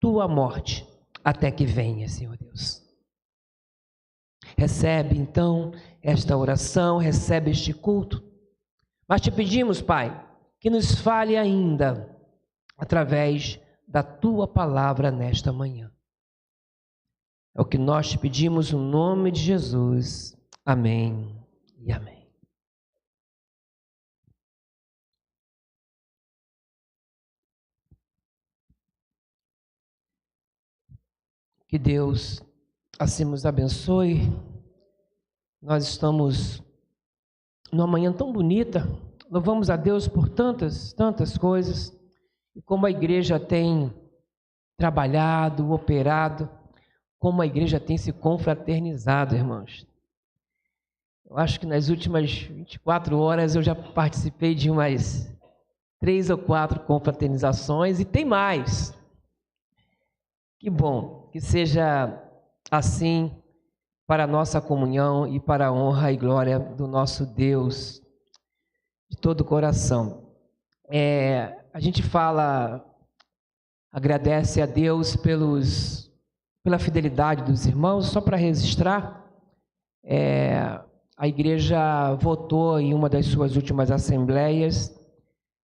tua morte até que venha, Senhor Deus. Recebe então esta oração, recebe este culto. Mas te pedimos, Pai, que nos fale ainda através da tua palavra nesta manhã. É o que nós te pedimos no nome de Jesus. Amém e amém. Que Deus assim nos abençoe. Nós estamos numa manhã tão bonita. Louvamos a Deus por tantas coisas. E como a igreja tem trabalhado, operado, como a igreja tem se confraternizado, irmãos. Eu acho que nas últimas 24 horas eu já participei de umas 3 ou 4 confraternizações e tem mais. Que bom que seja assim para a nossa comunhão e para a honra e glória do nosso Deus de todo o coração. A gente agradece a Deus pela fidelidade dos irmãos. Só para registrar, a igreja votou em uma das suas últimas assembleias.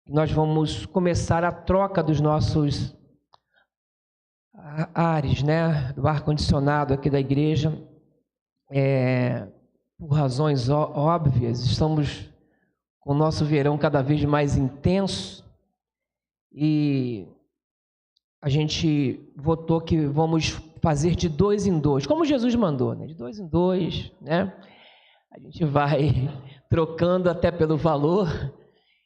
Nós vamos começar a troca dos nossos ares, né, do ar-condicionado aqui da igreja. Por razões óbvias, estamos com o nosso verão cada vez mais intenso e a gente votou que vamos fazer de 2 em 2, como Jesus mandou, né? De 2 em 2, né? A gente vai trocando até pelo valor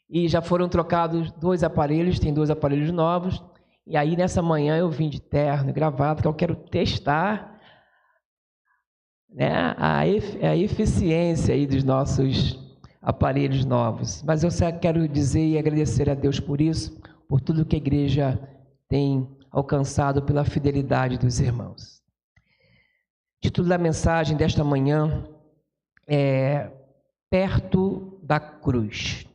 e já foram trocados 2 aparelhos, tem 2 aparelhos novos. E aí nessa manhã eu vim de terno e gravata, que eu quero testar, né, a eficiência aí dos nossos aparelhos novos. Mas eu só quero dizer e agradecer a Deus por isso, por tudo que a igreja tem alcançado pela fidelidade dos irmãos. O título da mensagem desta manhã é Perto da Cruz.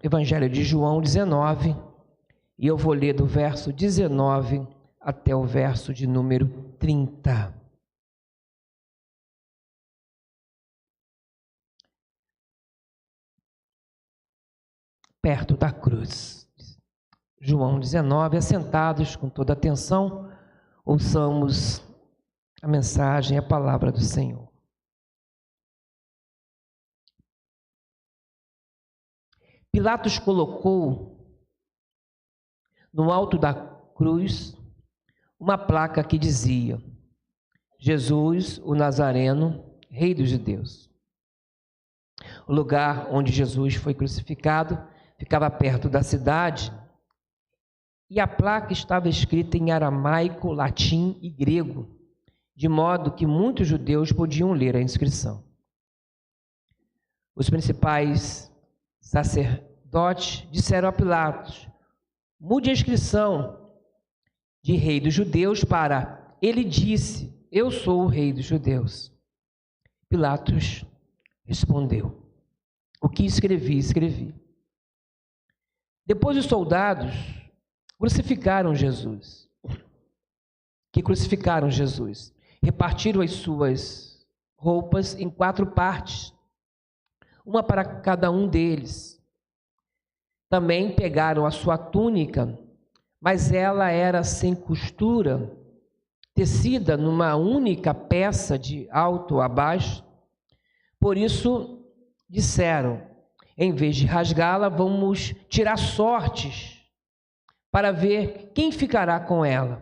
Evangelho de João 19, e eu vou ler do verso 19 até o verso de número 30. Perto da cruz. João 19, assentados com toda atenção, ouçamos a mensagem, a palavra do Senhor. Pilatos colocou no alto da cruz uma placa que dizia: Jesus, o Nazareno, Rei dos Judeus. O lugar onde Jesus foi crucificado ficava perto da cidade e a placa estava escrita em aramaico, latim e grego, de modo que muitos judeus podiam ler a inscrição. Os principais sacerdotes disseram a Pilatos: mude a inscrição de Rei dos Judeus para Ele disse, eu sou o Rei dos Judeus. Pilatos respondeu: o que escrevi, escrevi. Depois os soldados crucificaram Jesus. Repartiram as suas roupas em 4 partes, uma para cada um deles. Também pegaram a sua túnica, mas ela era sem costura, tecida numa única peça de alto a baixo. Por isso disseram: em vez de rasgá-la, vamos tirar sortes para ver quem ficará com ela.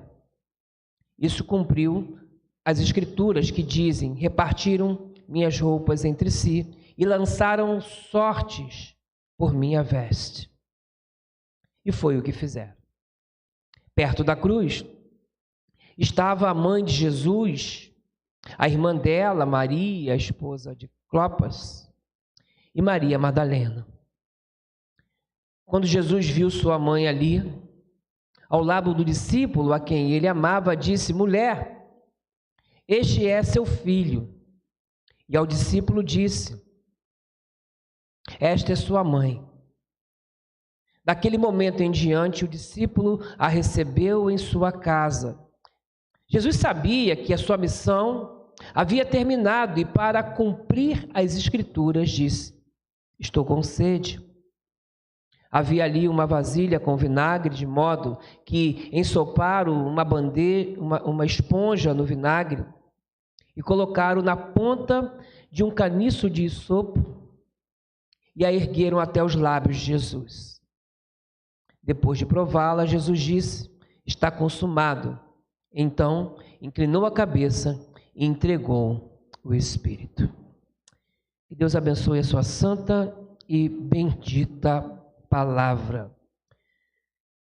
Isso cumpriu as escrituras que dizem: repartiram minhas roupas entre si e lançaram sortes por minha veste. E foi o que fizeram. Perto da cruz estava a mãe de Jesus, a irmã dela, Maria, a esposa de Clopas, e Maria Madalena. Quando Jesus viu sua mãe ali, ao lado do discípulo a quem ele amava, disse: mulher, este é seu filho. E ao discípulo disse: esta é sua mãe. Daquele momento em diante, o discípulo a recebeu em sua casa. Jesus sabia que a sua missão havia terminado e, para cumprir as Escrituras, disse: estou com sede. Havia ali uma vasilha com vinagre, de modo que ensoparam uma esponja no vinagre e colocaram na ponta de um caniço de isopo e a ergueram até os lábios de Jesus. Depois de prová-la, Jesus disse: está consumado. Então, inclinou a cabeça e entregou o Espírito. Que Deus abençoe a sua santa e bendita palavra.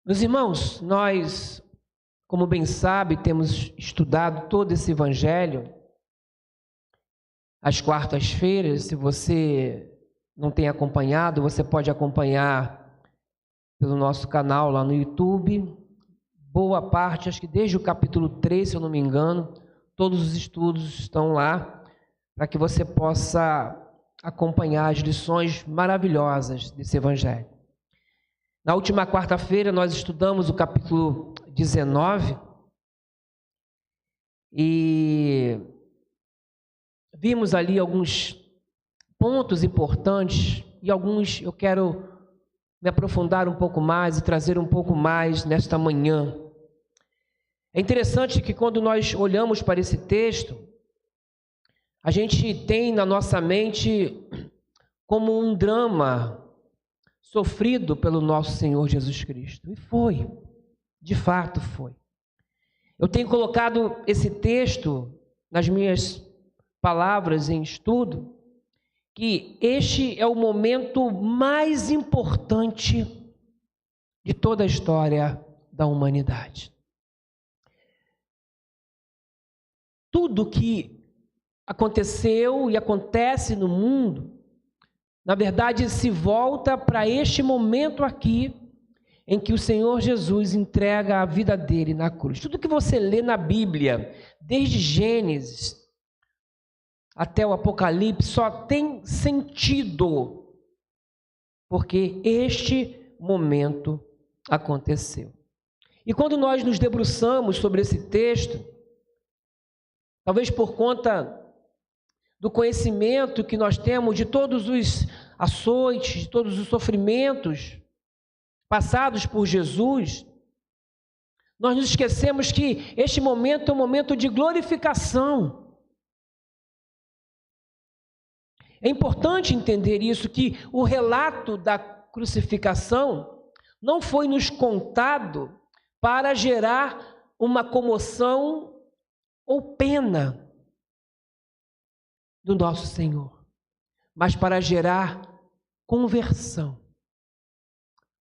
Meus irmãos, nós, como bem sabe, temos estudado todo esse evangelho às quartas-feiras. Se você não tem acompanhado, você pode acompanhar pelo nosso canal lá no YouTube. Boa parte, acho que desde o capítulo 3, se eu não me engano, todos os estudos estão lá para que você possa acompanhar as lições maravilhosas desse evangelho. Na última quarta-feira nós estudamos o capítulo 19 e vimos ali alguns pontos importantes e alguns eu quero me aprofundar um pouco mais e trazer um pouco mais nesta manhã. É interessante que quando nós olhamos para esse texto, a gente tem na nossa mente como um drama sofrido pelo nosso Senhor Jesus Cristo. E foi, de fato foi. Eu tenho colocado esse texto nas minhas palavras em estudo, que este é o momento mais importante de toda a história da humanidade. Tudo que aconteceu e acontece no mundo, na verdade, se volta para este momento aqui, em que o Senhor Jesus entrega a vida dele na cruz. Tudo que você lê na Bíblia, desde Gênesis até o Apocalipse, só tem sentido porque este momento aconteceu. E quando nós nos debruçamos sobre esse texto, talvez por conta do conhecimento que nós temos de todos os açoites, de todos os sofrimentos passados por Jesus, nós nos esquecemos que este momento é um momento de glorificação. É importante entender isso, que o relato da crucificação não foi nos contado para gerar uma comoção ou pena do nosso Senhor, mas para gerar conversão,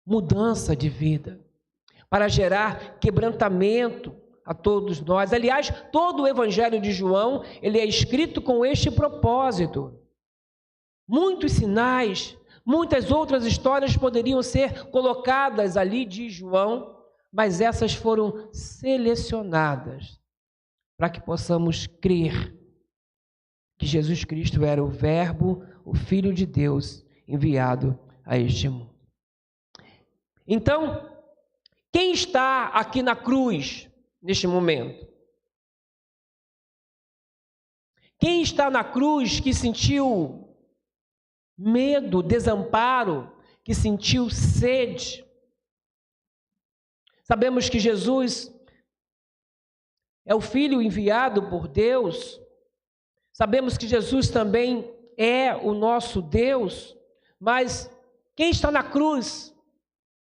mudança de vida, para gerar quebrantamento a todos nós. Aliás, todo o Evangelho de João, ele é escrito com este propósito. Muitos sinais, muitas outras histórias poderiam ser colocadas ali de João, mas essas foram selecionadas para que possamos crer que Jesus Cristo era o Verbo, o Filho de Deus, enviado a este mundo. Então, quem está aqui na cruz neste momento? Quem está na cruz que sentiu medo, desamparo, que sentiu sede? Sabemos que Jesus é o Filho enviado por Deus. Sabemos que Jesus também é o nosso Deus. Mas quem está na cruz?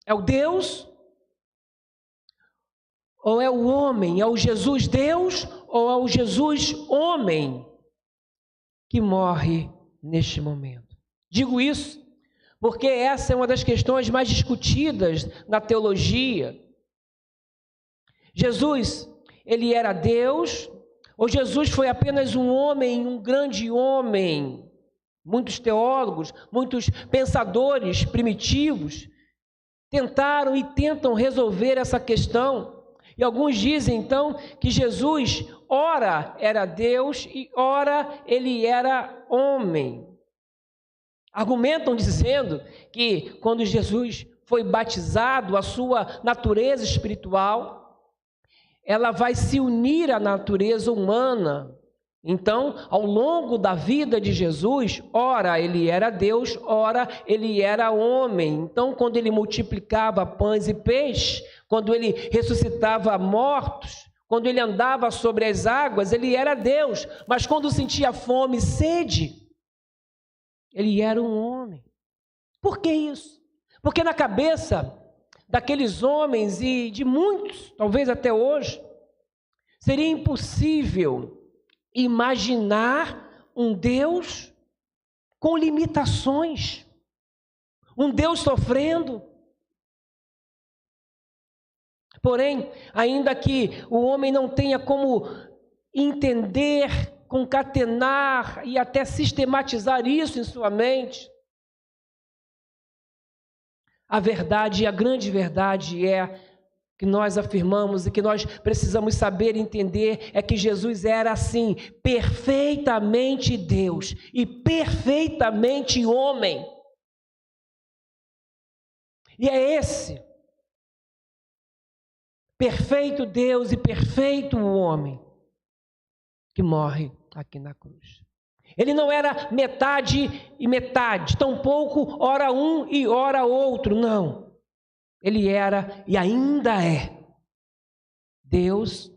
É o Deus? Ou é o homem? É o Jesus Deus? Ou é o Jesus homem que morre neste momento? Digo isso porque essa é uma das questões mais discutidas na teologia. Jesus, ele era Deus, ou Jesus foi apenas um homem, um grande homem? Muitos teólogos, muitos pensadores primitivos tentaram e tentam resolver essa questão. E alguns dizem, então, que Jesus, ora era Deus e ora ele era homem. Argumentam dizendo que quando Jesus foi batizado, a sua natureza espiritual, ela vai se unir à natureza humana. Então, ao longo da vida de Jesus, ora ele era Deus, ora ele era homem. Então, quando ele multiplicava pães e peixes, quando ele ressuscitava mortos, quando ele andava sobre as águas, ele era Deus. Mas quando sentia fome e sede, ele era um homem. Por que isso? Porque na cabeça daqueles homens e de muitos, talvez até hoje, seria impossível imaginar um Deus com limitações, um Deus sofrendo. Porém, ainda que o homem não tenha como entender, concatenar e até sistematizar isso em sua mente, a verdade, a grande verdade é que nós afirmamos e que nós precisamos saber e entender é que Jesus era assim, perfeitamente Deus e perfeitamente homem. E é esse perfeito Deus e perfeito homem que morre aqui na cruz. Ele não era metade e metade, tampouco ora um e ora outro, não. Ele era e ainda é Deus,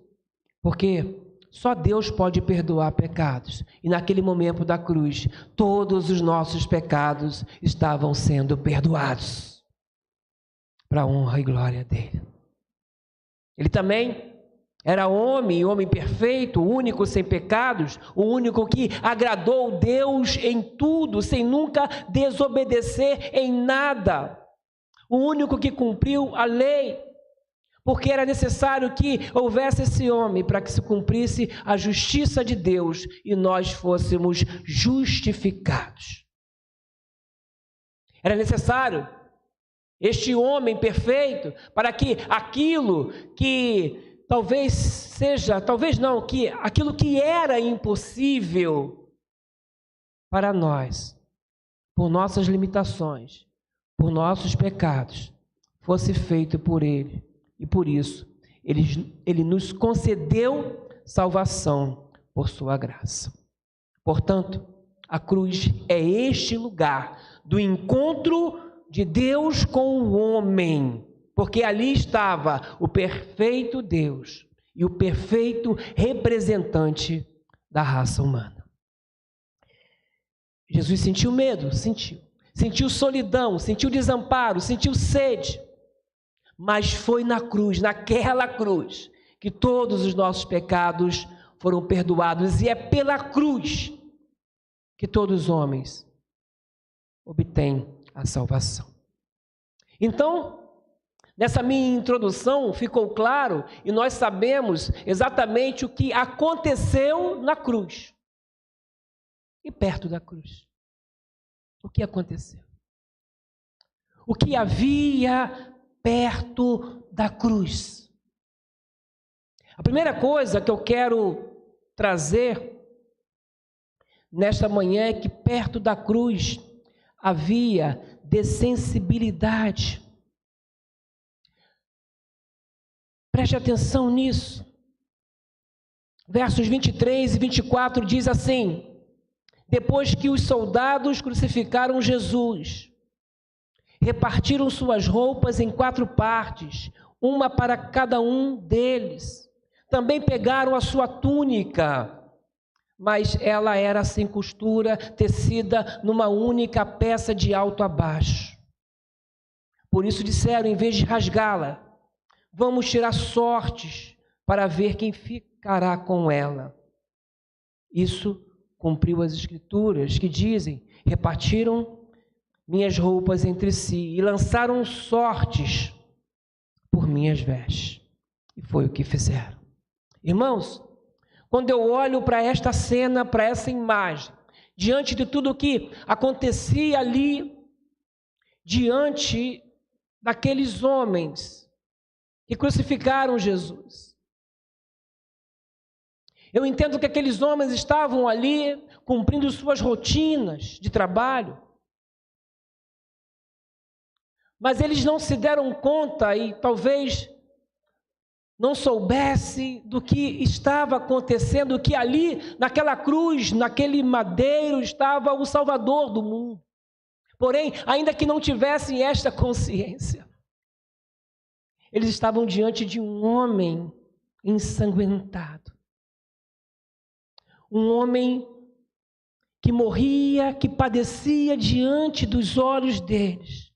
porque só Deus pode perdoar pecados. E naquele momento da cruz, todos os nossos pecados estavam sendo perdoados, para a honra e glória dele. Ele também era homem, homem perfeito, o único sem pecados, o único que agradou Deus em tudo, sem nunca desobedecer em nada. O único que cumpriu a lei, porque era necessário que houvesse esse homem para que se cumprisse a justiça de Deus e nós fôssemos justificados. Era necessário este homem perfeito para que aquilo que talvez seja, talvez não, que aquilo que era impossível para nós, por nossas limitações, por nossos pecados, fosse feito por ele. E por isso, ele nos concedeu salvação por sua graça. Portanto, a cruz é este lugar do encontro de Deus com o homem, porque ali estava o perfeito Deus e o perfeito representante da raça humana. Jesus sentiu medo, sentiu solidão, sentiu desamparo, sentiu sede, mas foi na cruz, naquela cruz, que todos os nossos pecados foram perdoados, e é pela cruz que todos os homens obtêm a salvação. Então, nessa minha introdução ficou claro, e nós sabemos exatamente o que aconteceu na cruz. E perto da cruz, o que aconteceu? O que havia perto da cruz? A primeira coisa que eu quero trazer nesta manhã é que perto da cruz havia dessensibilidade. Preste atenção nisso. Versos 23 e 24 diz assim: depois que os soldados crucificaram Jesus, repartiram suas roupas em 4 partes, uma para cada um deles. Também pegaram a sua túnica, mas ela era sem costura, tecida numa única peça de alto a baixo. Por isso disseram, em vez de rasgá-la, vamos tirar sortes para ver quem ficará com ela. Isso cumpriu as escrituras que dizem, repartiram minhas roupas entre si e lançaram sortes por minhas vestes. E foi o que fizeram. Irmãos, quando eu olho para esta cena, para essa imagem, diante de tudo o que acontecia ali, diante daqueles homens que crucificaram Jesus, eu entendo que aqueles homens estavam ali cumprindo suas rotinas de trabalho, mas eles não se deram conta e talvez não soubesse do que estava acontecendo, que ali, naquela cruz, naquele madeiro, estava o Salvador do mundo. Porém, ainda que não tivessem esta consciência, eles estavam diante de um homem ensanguentado. Um homem que morria, que padecia diante dos olhos deles.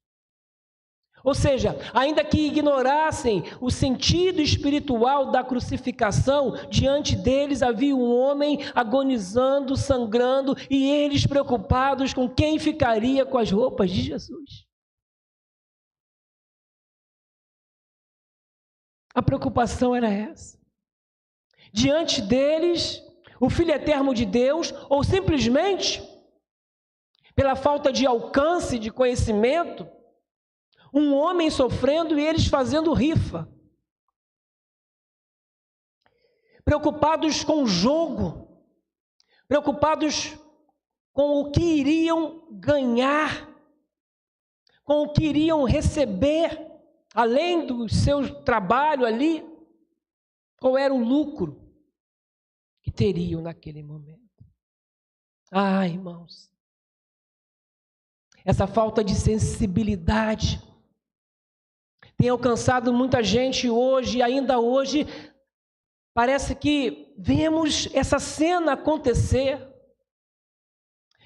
Ou seja, ainda que ignorassem o sentido espiritual da crucificação, diante deles havia um homem agonizando, sangrando, e eles preocupados com quem ficaria com as roupas de Jesus. A preocupação era essa. Diante deles, o Filho eterno de Deus, ou simplesmente, pela falta de alcance, de conhecimento, um homem sofrendo e eles fazendo rifa. Preocupados com o jogo, preocupados com o que iriam ganhar, com o que iriam receber, além do seu trabalho ali, qual era o lucro que teriam naquele momento. Ah, irmãos, essa falta de sensibilidade tem alcançado muita gente hoje, e ainda hoje, parece que vemos essa cena acontecer.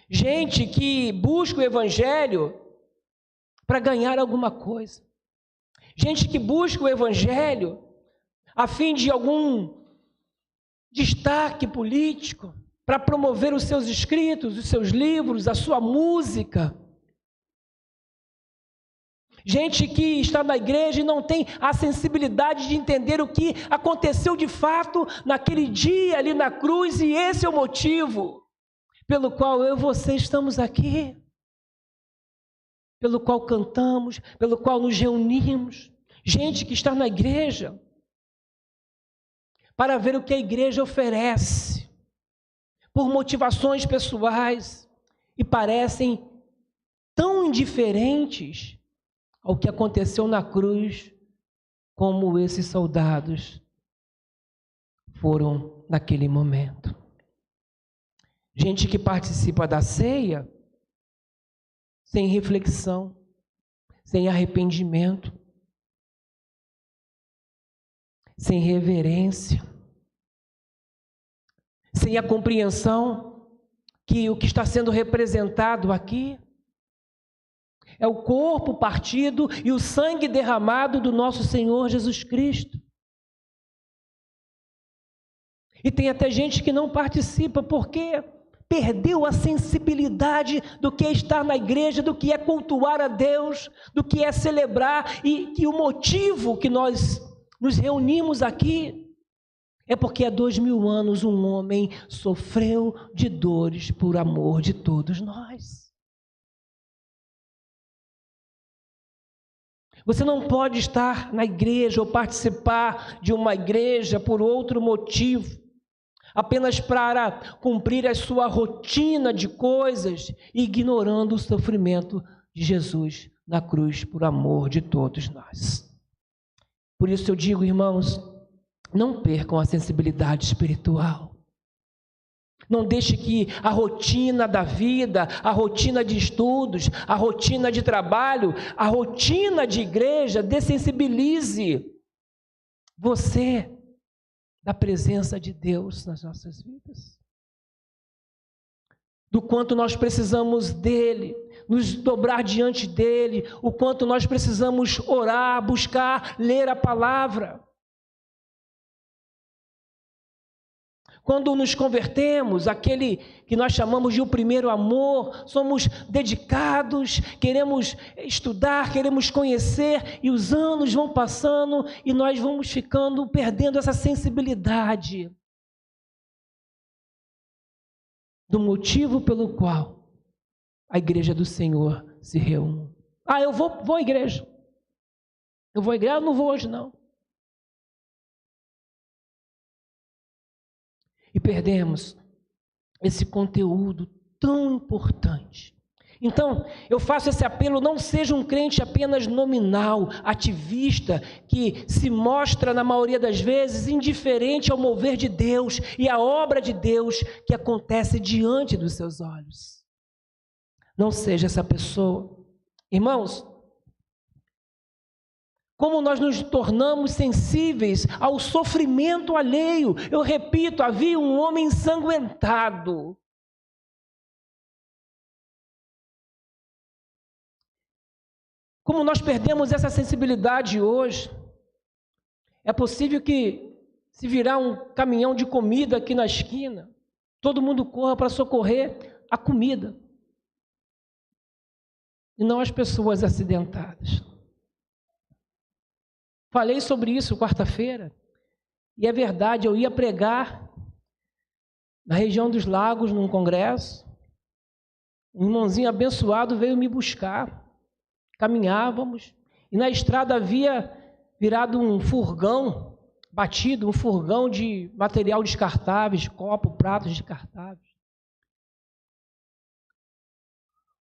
Gente que busca o Evangelho para ganhar alguma coisa. Gente que busca o Evangelho a fim de algum destaque político, para promover os seus escritos, os seus livros, a sua música. Gente que está na igreja e não tem a sensibilidade de entender o que aconteceu de fato naquele dia ali na cruz, e esse é o motivo pelo qual eu e você estamos aqui, pelo qual cantamos, pelo qual nos reunimos. Gente que está na igreja para ver o que a igreja oferece, por motivações pessoais, e parecem tão indiferentes ao que aconteceu na cruz, como esses soldados foram naquele momento. Gente que participa da ceia sem reflexão, sem arrependimento, sem reverência, sem a compreensão que o que está sendo representado aqui é o corpo partido e o sangue derramado do nosso Senhor Jesus Cristo. E tem até gente que não participa porque perdeu a sensibilidade do que é estar na igreja, do que é cultuar a Deus, do que é celebrar, e que o motivo que nós nos reunimos aqui é porque há 2000 anos um homem sofreu de dores por amor de todos nós. Você não pode estar na igreja ou participar de uma igreja por outro motivo, apenas para cumprir a sua rotina de coisas, ignorando o sofrimento de Jesus na cruz por amor de todos nós. Por isso eu digo, irmãos, não percam a sensibilidade espiritual. Não deixe que a rotina da vida, a rotina de estudos, a rotina de trabalho, a rotina de igreja dessensibilize você da presença de Deus nas nossas vidas. Do quanto nós precisamos dele, nos dobrar diante dele, o quanto nós precisamos orar, buscar, ler a palavra. Quando nos convertemos, aquele que nós chamamos de o primeiro amor, somos dedicados, queremos estudar, queremos conhecer, e os anos vão passando e nós vamos ficando, perdendo essa sensibilidade do motivo pelo qual a igreja do Senhor se reúne. Eu vou à igreja. Eu vou à igreja, eu não vou hoje não. E perdemos esse conteúdo tão importante, Então, eu faço esse apelo: não seja um crente apenas nominal, ativista, que se mostra, na maioria das vezes, indiferente ao mover de Deus e à obra de Deus que acontece diante dos seus olhos. Não seja essa pessoa. Irmãos, como nós nos tornamos sensíveis ao sofrimento alheio. Eu repito, havia um homem ensanguentado. Como nós perdemos essa sensibilidade hoje. É possível que, se virar um caminhão de comida aqui na esquina, todo mundo corra para socorrer a comida, e não as pessoas acidentadas. Falei sobre isso quarta-feira, e é verdade, eu ia pregar na região dos Lagos, num congresso. Um irmãozinho abençoado veio me buscar, caminhávamos, e na estrada havia virado um furgão, batido, um furgão de material descartáveis, copo, pratos descartáveis.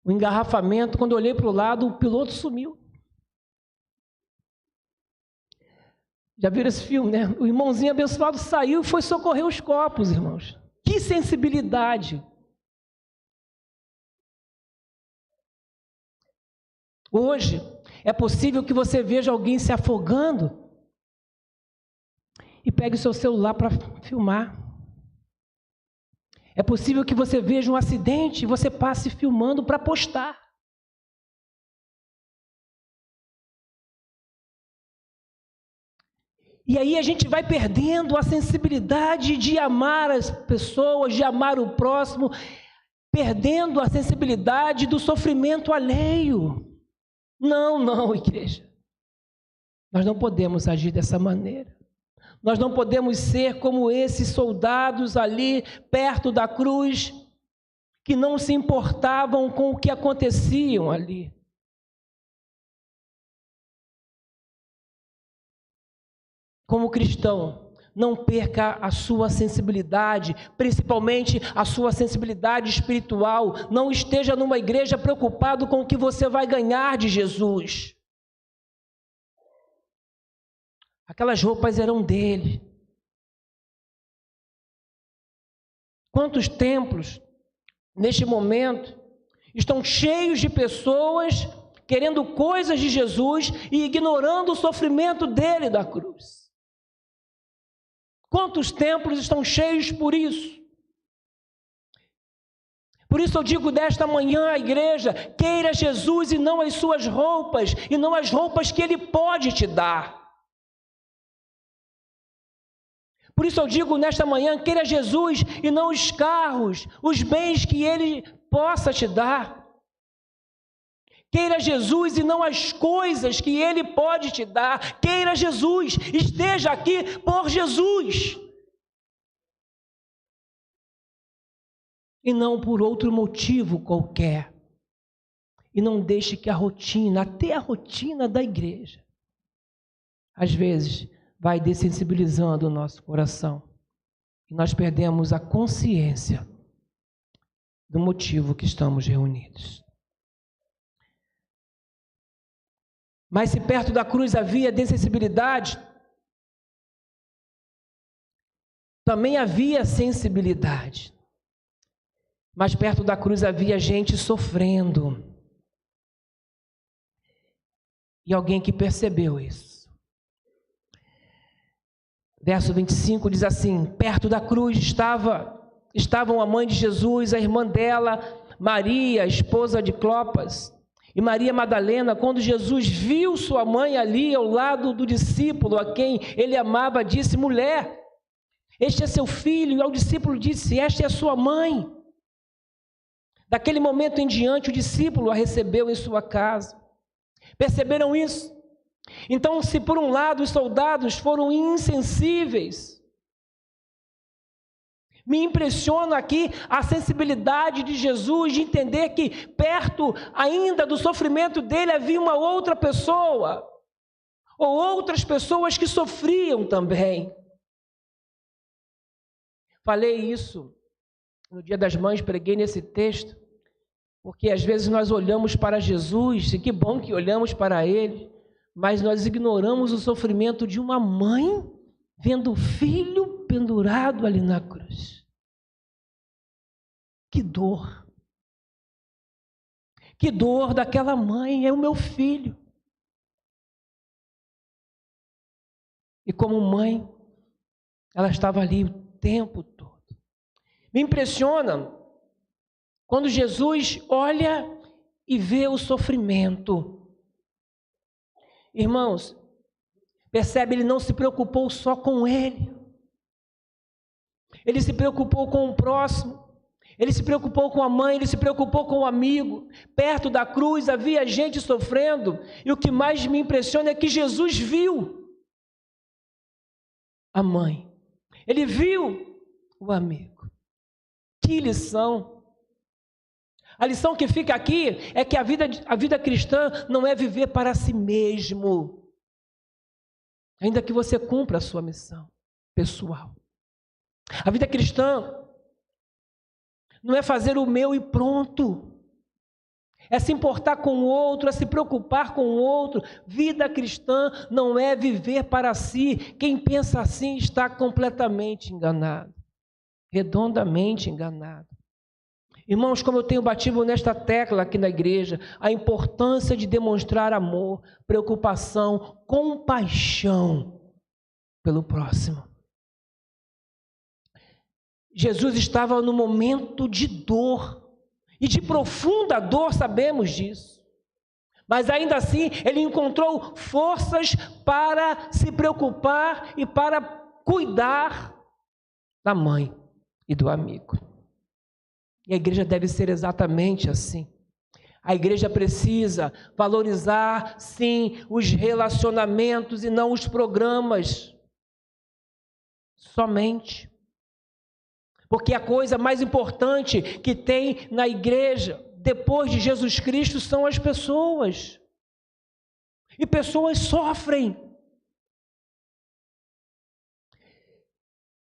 O engarrafamento, quando eu olhei para o lado, o piloto sumiu. Já viram esse filme, né? O irmãozinho abençoado saiu e foi socorrer os copos, irmãos. Que sensibilidade! Hoje, é possível que você veja alguém se afogando e pegue o seu celular para filmar. É possível que você veja um acidente e você passe filmando para postar. E aí a gente vai perdendo a sensibilidade de amar as pessoas, de amar o próximo, perdendo a sensibilidade do sofrimento alheio. Não, igreja. Nós não podemos agir dessa maneira. Nós não podemos ser como esses soldados ali perto da cruz, que não se importavam com o que aconteciam ali. Como cristão, não perca a sua sensibilidade, principalmente a sua sensibilidade espiritual. Não esteja numa igreja preocupado com o que você vai ganhar de Jesus. Aquelas roupas eram dele. Quantos templos, neste momento, estão cheios de pessoas querendo coisas de Jesus e ignorando o sofrimento dele da cruz? Quantos templos estão cheios por isso? Por isso eu digo desta manhã à igreja: queira Jesus e não as suas roupas, e não as roupas que Ele pode te dar. Por isso eu digo nesta manhã: queira Jesus e não os carros, os bens que Ele possa te dar. Queira Jesus e não as coisas que Ele pode te dar. Queira Jesus, esteja aqui por Jesus. E não por outro motivo qualquer. E não deixe que a rotina, até a rotina da igreja, às vezes vai dessensibilizando o nosso coração. E nós perdemos a consciência do motivo que estamos reunidos. Mas se perto da cruz havia dessensibilidade, também havia sensibilidade. Mas perto da cruz havia gente sofrendo. E alguém que percebeu isso. Verso 25 diz assim: perto da cruz estavam a mãe de Jesus, a irmã dela, Maria, esposa de Clopas, e Maria Madalena. Quando Jesus viu sua mãe ali ao lado do discípulo a quem ele amava, disse: mulher, este é seu filho. E ao discípulo disse: esta é a sua mãe. Daquele momento em diante, o discípulo a recebeu em sua casa. Perceberam isso? Então, se por um lado os soldados foram insensíveis, me impressiona aqui a sensibilidade de Jesus de entender que perto ainda do sofrimento dele havia uma outra pessoa, ou outras pessoas que sofriam também. Falei isso no Dia das Mães, preguei nesse texto, Porque às vezes nós olhamos para Jesus, e que bom que olhamos para Ele, mas nós ignoramos o sofrimento de uma mãe vendo o filho pendurado ali na cruz. Que dor! Que dor daquela mãe, é o meu filho. E como mãe, ela estava ali o tempo todo. Me impressiona quando Jesus olha e vê o sofrimento. Irmãos, percebe, ele não se preocupou só com ele. Ele se preocupou com o próximo. Ele se preocupou com a mãe, ele se preocupou com o amigo. Perto da cruz havia gente sofrendo. E o que mais me impressiona é que Jesus viu a mãe. Ele viu o amigo. Que lição! A lição que fica aqui é que a vida cristã não é viver para si mesmo, ainda que você cumpra a sua missão pessoal. A vida cristã não é fazer o meu e pronto, é se importar com o outro, é se preocupar com o outro. Vida cristã não é viver para si. Quem pensa assim está completamente enganado, redondamente enganado. Irmãos, como eu tenho batido nesta tecla aqui na igreja, a importância de demonstrar amor, preocupação, compaixão pelo próximo. Jesus estava no momento de dor, e de profunda dor, sabemos disso. Mas ainda assim, ele encontrou forças para se preocupar e para cuidar da mãe e do amigo. E a igreja deve ser exatamente assim. A igreja precisa valorizar, sim, os relacionamentos e não os programas. Somente. Porque a coisa mais importante que tem na igreja, depois de Jesus Cristo, são as pessoas. E pessoas sofrem.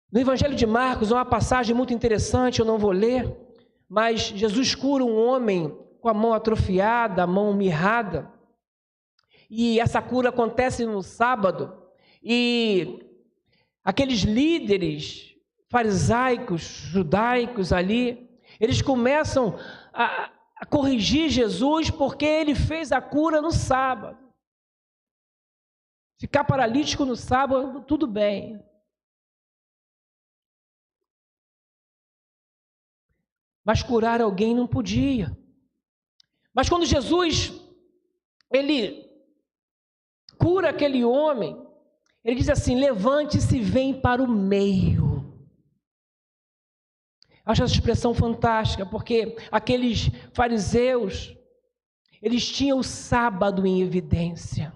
No Evangelho de Marcos, há uma passagem muito interessante, eu não vou ler, mas Jesus cura um homem com a mão atrofiada, a mão mirrada, e essa cura acontece no sábado, e aqueles líderes farisaicos, judaicos ali, eles começam a corrigir Jesus porque ele fez a cura no sábado. Ficar paralítico no sábado, tudo bem. Mas curar alguém não podia. Mas quando Jesus, ele cura aquele homem, ele diz assim: levante-se e vem para o meio. Acho essa expressão fantástica, porque aqueles fariseus, eles tinham o sábado em evidência.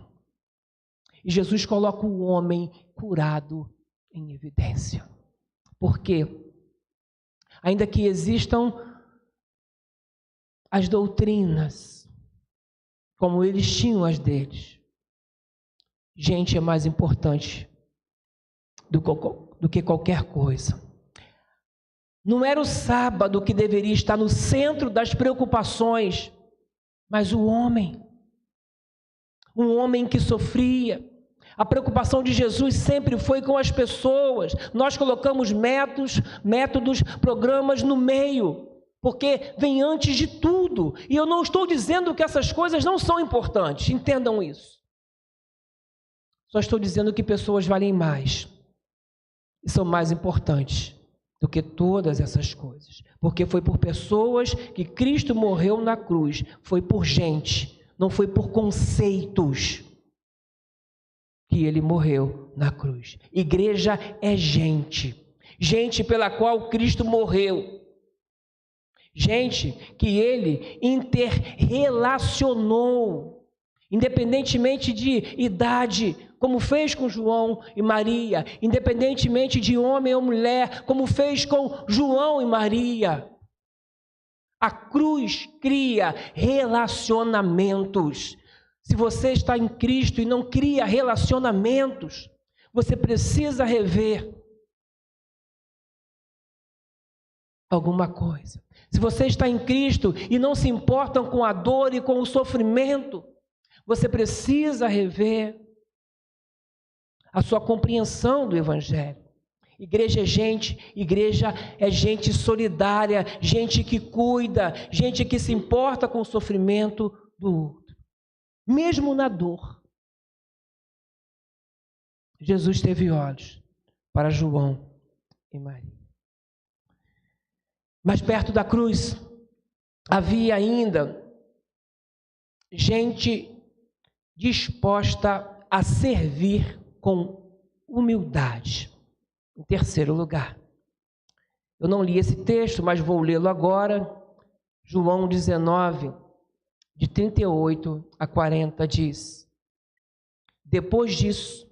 E Jesus coloca o homem curado em evidência. Por quê? Ainda que existam as doutrinas, como eles tinham as deles, gente é mais importante do que qualquer coisa. Não era o sábado que deveria estar no centro das preocupações, mas o homem. Um homem que sofria. A preocupação de Jesus sempre foi com as pessoas. Nós colocamos métodos, programas no meio, porque vem antes de tudo. E eu não estou dizendo que essas coisas não são importantes, entendam isso. Só estou dizendo que pessoas valem mais e são mais importantes do que todas essas coisas. Porque foi por pessoas que Cristo morreu na cruz, foi por gente, não foi por conceitos que ele morreu na cruz. Igreja é gente pela qual Cristo morreu, gente que ele interrelacionou, independentemente de idade, como fez com João e Maria, independentemente de homem ou mulher, como fez com João e Maria. A cruz cria relacionamentos. Se você está em Cristo e não cria relacionamentos, você precisa rever alguma coisa. Se você está em Cristo e não se importam com a dor e com o sofrimento, você precisa rever a sua compreensão do Evangelho. Igreja é gente solidária, gente que cuida, gente que se importa com o sofrimento do outro, mesmo na dor. Jesus teve olhos para João e Maria. Mas perto da cruz havia ainda gente disposta a servir com humildade. Em terceiro lugar, eu não li esse texto, mas vou lê-lo agora. João 19, de 38 a 40 diz: depois disso,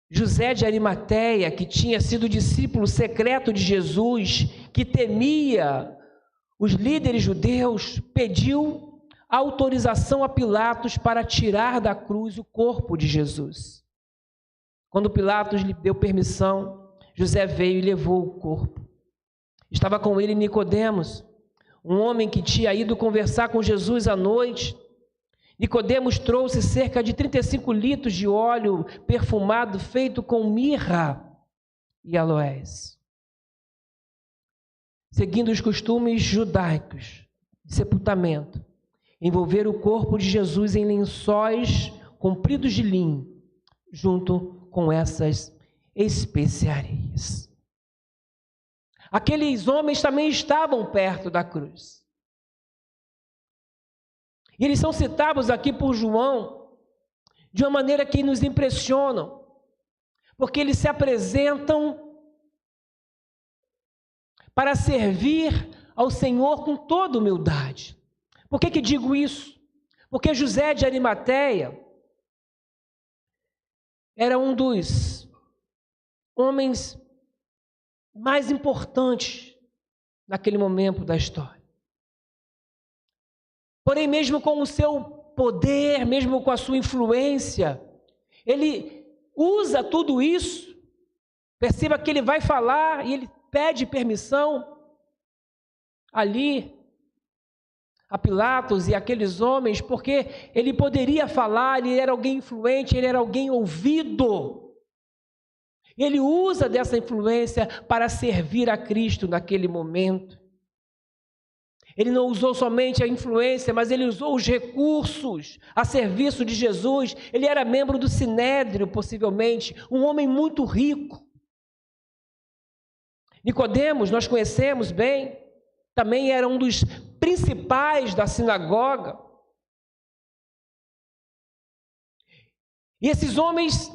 José de Arimateia, que tinha sido discípulo secreto de Jesus, que temia os líderes judeus, pediu autorização a Pilatos para tirar da cruz o corpo de Jesus. Quando Pilatos lhe deu permissão, José veio e levou o corpo. Estava com ele Nicodemos, um homem que tinha ido conversar com Jesus à noite. Nicodemos trouxe cerca de 35 litros de óleo perfumado feito com mirra e aloés. Seguindo os costumes judaicos de sepultamento, envolveram o corpo de Jesus em lençóis compridos de linho, junto com essas especiarias. Aqueles homens também estavam perto da cruz. E eles são citados aqui por João de uma maneira que nos impressionam, porque eles se apresentam para servir ao Senhor com toda humildade. Por que digo isso? Porque José de Arimateia era um dos homens mais importantes naquele momento da história. Porém, mesmo com o seu poder, mesmo com a sua influência, ele usa tudo isso. Perceba que ele vai falar e ele pede permissão ali a Pilatos e aqueles homens, porque ele poderia falar, ele era alguém influente, ele era alguém ouvido. Ele usa dessa influência para servir a Cristo naquele momento. Ele não usou somente a influência, mas ele usou os recursos a serviço de Jesus. Ele era membro do Sinédrio, possivelmente, um homem muito rico. Nicodemos, nós conhecemos bem, também era um dos principais da sinagoga. E esses homens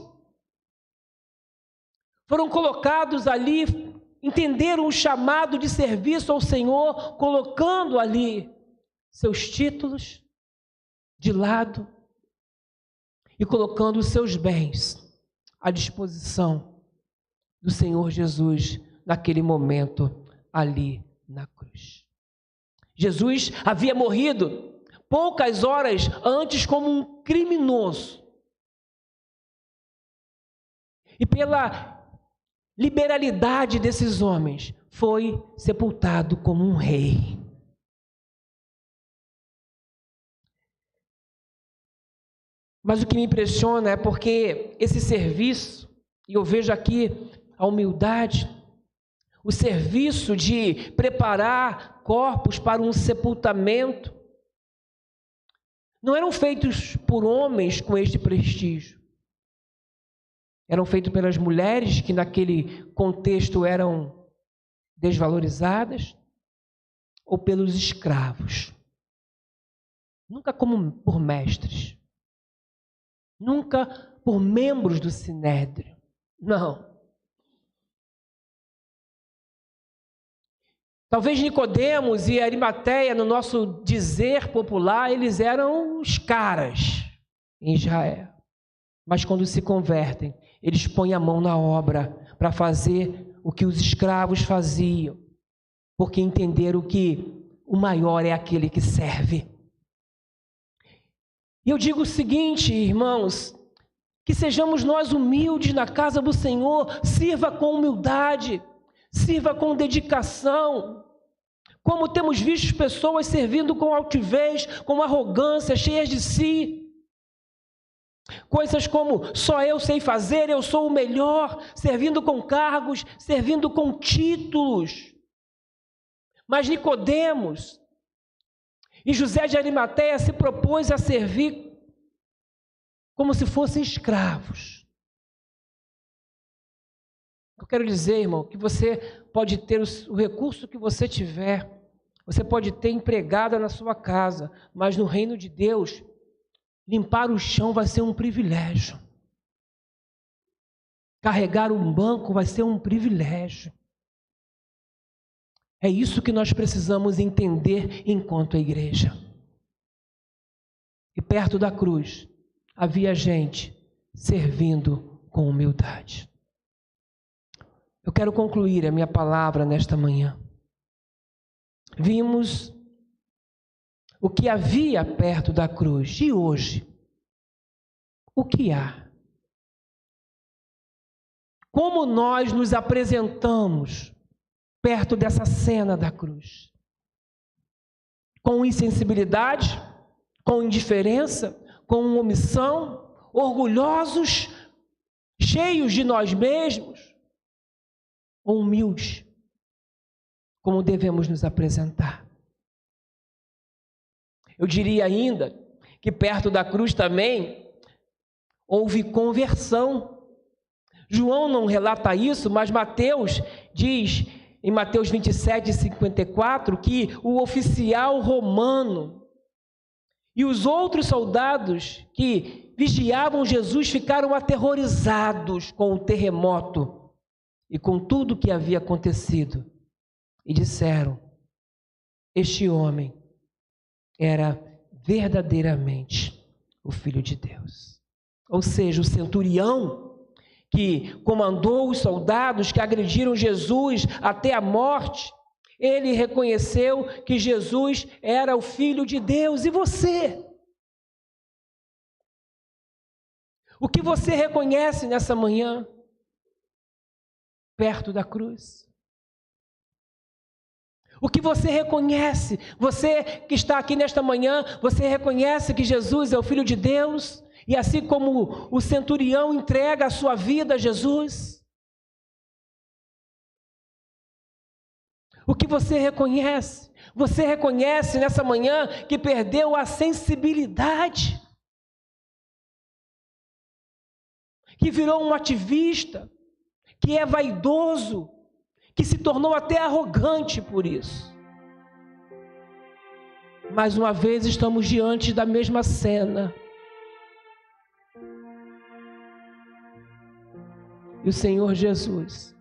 foram colocados ali, entenderam o chamado de serviço ao Senhor, colocando ali seus títulos de lado e colocando os seus bens à disposição do Senhor Jesus naquele momento ali na cruz. Jesus havia morrido poucas horas antes como um criminoso. E pela liberalidade desses homens, foi sepultado como um rei. Mas o que me impressiona é porque esse serviço, e eu vejo aqui a humildade, o serviço de preparar corpos para um sepultamento, não eram feitos por homens com este prestígio. Eram feitos pelas mulheres que naquele contexto eram desvalorizadas, ou pelos escravos. Nunca como por mestres. Nunca por membros do Sinédrio. Não. Talvez Nicodemos e Arimateia, no nosso dizer popular, eles eram os caras em Israel. Mas quando se convertem, eles põem a mão na obra para fazer o que os escravos faziam, porque entenderam que o maior é aquele que serve. E eu digo o seguinte, irmãos, Que sejamos nós humildes na casa do Senhor, sirva com humildade, sirva com dedicação. Como temos visto pessoas servindo com altivez, com arrogância, cheias de si. Coisas como, só eu sei fazer, eu sou o melhor, servindo com cargos, servindo com títulos. Mas Nicodemos e José de Arimateia se propôs a servir como se fossem escravos. Eu quero dizer, irmão, que você pode ter o recurso que você tiver, você pode ter empregada na sua casa, mas no reino de Deus, limpar o chão vai ser um privilégio. Carregar um banco vai ser um privilégio. É isso que nós precisamos entender enquanto a igreja. E perto da cruz, havia gente servindo com humildade. Eu quero concluir a minha palavra nesta manhã. Vimos o que havia perto da cruz. E hoje, o que há? Como nós nos apresentamos perto dessa cena da cruz? Com insensibilidade? Com indiferença? Com omissão? Orgulhosos? Cheios de nós mesmos? Ou humildes? Como devemos nos apresentar? Eu diria ainda que perto da cruz também houve conversão. João não relata isso, mas Mateus diz, em Mateus 27:54, que o oficial romano e os outros soldados que vigiavam Jesus ficaram aterrorizados com o terremoto e com tudo que havia acontecido. E disseram, este homem era verdadeiramente o Filho de Deus. Ou seja, o centurião que comandou os soldados que agrediram Jesus até a morte, ele reconheceu que Jesus era o Filho de Deus. E você? O que você reconhece nessa manhã, perto da cruz? O que você reconhece? Você que está aqui nesta manhã, você reconhece que Jesus é o Filho de Deus? E assim como o centurião entrega a sua vida a Jesus? O que você reconhece? Você reconhece nessa manhã que perdeu a sensibilidade? Que virou um ativista? Que é vaidoso? Que se tornou até arrogante por isso? Mais uma vez estamos diante da mesma cena. E o Senhor Jesus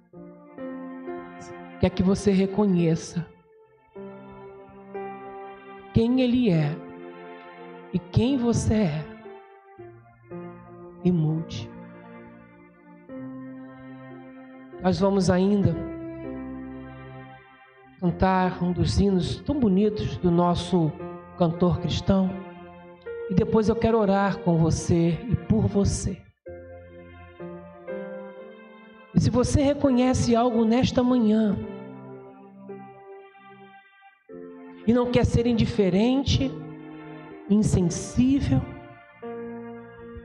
quer que você reconheça quem Ele é e quem você é e mude. Nós vamos ainda cantar um dos hinos tão bonitos do nosso cantor cristão. E depois eu quero orar com você e por você. E se você reconhece algo nesta manhã e não quer ser indiferente, insensível,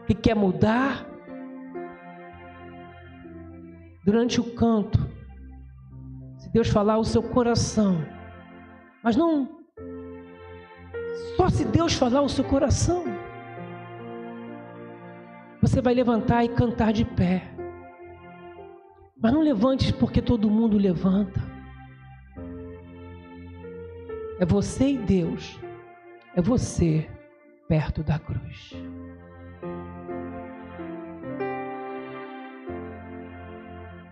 que quer mudar, durante o canto, se Deus falar o seu coração, mas não, só se Deus falar o seu coração, você vai levantar e cantar de pé. Mas não levante porque todo mundo levanta. É você e Deus. É você perto da cruz.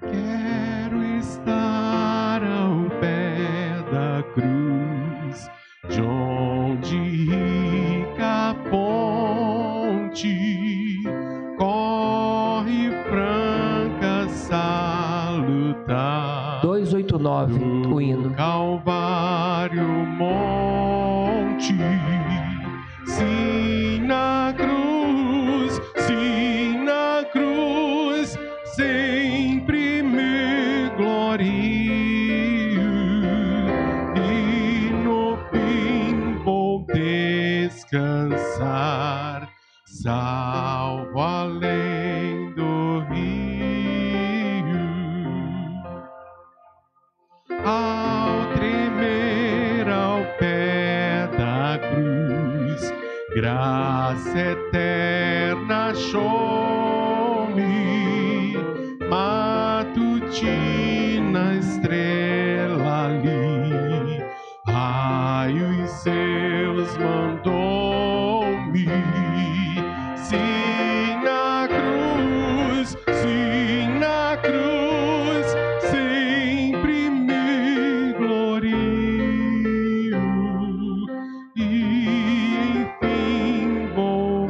Quero estar ao pé da cruz, de onde rica fonte corre franca salutar. 289, o hino. Calvário monte, sim na cruz, sim na descansar, salvo além do rio. Ao tremer ao pé da cruz, graça eterna achou-me, matutina estrela ali, raios seus mandou-me. Sim, na cruz, sempre me glorio, e enfim vou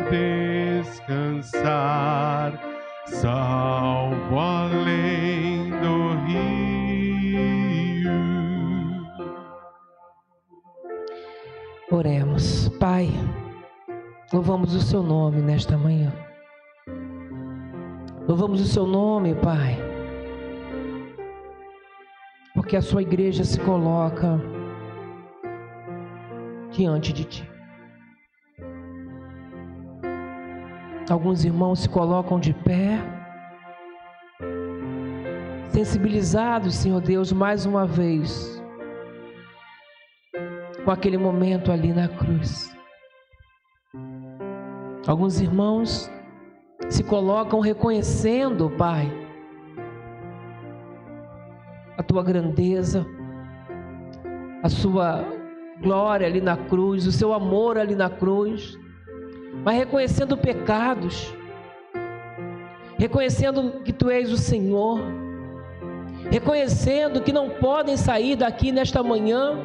descansar, salvo além do rio. Oremos. Pai, louvamos o seu nome nesta manhã. Louvamos o seu nome, Pai, porque a sua igreja se coloca diante de ti. Alguns irmãos se colocam de pé, sensibilizados, Senhor Deus, mais uma vez, com aquele momento ali na cruz. Alguns irmãos se colocam reconhecendo, Pai, a tua grandeza, a sua glória ali na cruz, o seu amor ali na cruz, mas reconhecendo pecados, reconhecendo que tu és o Senhor, reconhecendo que não podem sair daqui nesta manhã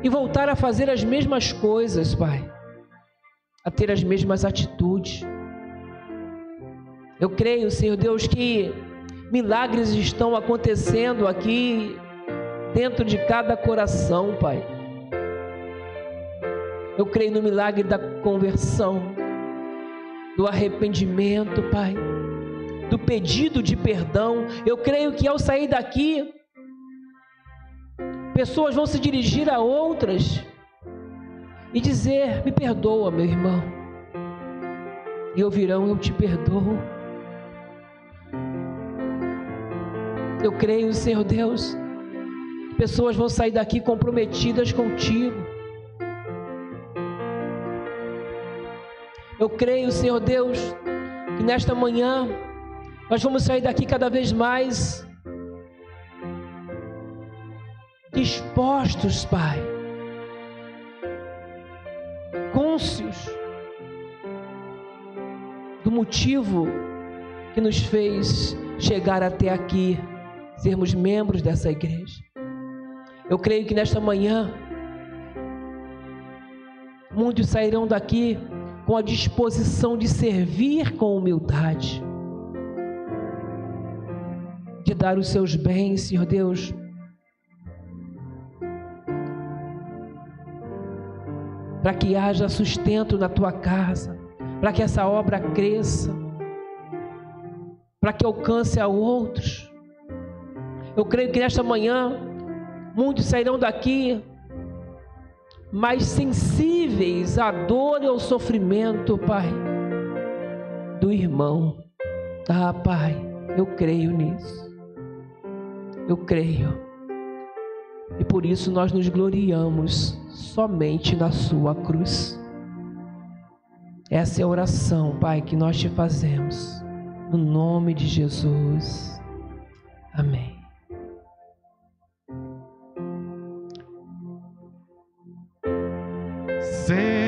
e voltar a fazer as mesmas coisas, Pai, a ter as mesmas atitudes. Eu creio, Senhor Deus, que milagres estão acontecendo aqui dentro de cada coração, Pai. Eu creio no milagre da conversão, do arrependimento, Pai, do pedido de perdão. Eu creio que ao sair daqui, pessoas vão se dirigir a outras e dizer: me perdoa, meu irmão. E ouvirão: eu te perdoo. Eu creio, Senhor Deus, que pessoas vão sair daqui comprometidas contigo. Eu creio, Senhor Deus, que nesta manhã nós vamos sair daqui cada vez mais dispostos, Pai, cônscios do motivo que nos fez chegar até aqui, sermos membros dessa igreja. Eu creio que nesta manhã muitos sairão daqui com a disposição de servir com humildade, de dar os seus bens, Senhor Deus, para que haja sustento na tua casa, para que essa obra cresça, para que alcance a outros. Eu creio que nesta manhã muitos sairão daqui mais sensíveis à dor e ao sofrimento, Pai, do irmão. Ah, Pai, eu creio nisso. Eu creio. E por isso nós nos gloriamos somente na sua cruz. Essa é a oração, Pai, que nós te fazemos. No nome de Jesus. Amém. Senhor,